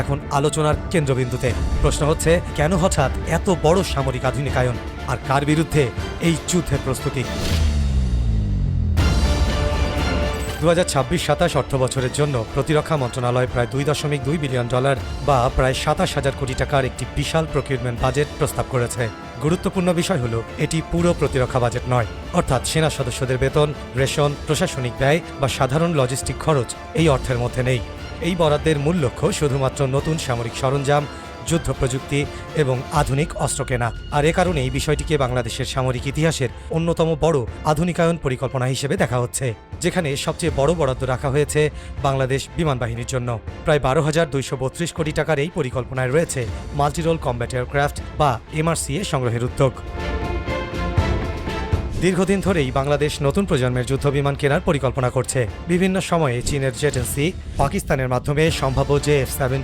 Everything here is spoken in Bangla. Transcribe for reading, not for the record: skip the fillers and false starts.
এখন আলোচনার কেন্দ্রবিন্দুতে। প্রশ্ন হচ্ছে, কেন হঠাৎ এত বড় সামরিক আধুনিকায়ন, আর কার বিরুদ্ধে এই যুদ্ধের প্রস্তুতি? 2026-27 অর্থ বছরের জন্য প্রতিরক্ষা মন্ত্রণালয় প্রায় $2.2 বিলিয়ন বা প্রায় 27,000 কোটি টাকার একটি বিশাল প্রকিউরমেন্ট বাজেট প্রস্তাব করেছে। গুরুত্বপূর্ণ বিষয় হলো, এটি পুরো প্রতিরক্ষা বাজেট নয়, অর্থাৎ সেনা সদস্যদের বেতন, রেশন, প্রশাসনিক ব্যয় বা সাধারণ লজিস্টিক খরচ এই অর্থের মধ্যে নেই। এই বরাদ্দের মূল লক্ষ্য শুধুমাত্র নতুন সামরিক সরঞ্জাম, যুদ্ধ প্রযুক্তি এবং আধুনিক অস্ত্র কেনা। আর এ কারণে এই বিষয়টিকে বাংলাদেশের সামরিক ইতিহাসের অন্যতম বড় আধুনিকায়ন পরিকল্পনা হিসেবে দেখা হচ্ছে, যেখানে সবচেয়ে বড় বরাদ্দ রাখা হয়েছে বাংলাদেশ বিমান বাহিনীর জন্য। প্রায় 12,232 কোটি টাকার এই পরিকল্পনায় রয়েছে মাল্টিরোল কমব্যাট এয়ারক্রাফট বা MRCA সংগ্রহের উদ্যোগ। দীর্ঘদিন ধরেই বাংলাদেশ নতুন প্রজন্মের যুদ্ধবিমান কেনার পরিকল্পনা করছে। বিভিন্ন সময়ে চীনের জেট-এনসি, পাকিস্তানের মাধ্যমে সম্ভাব্য JF-17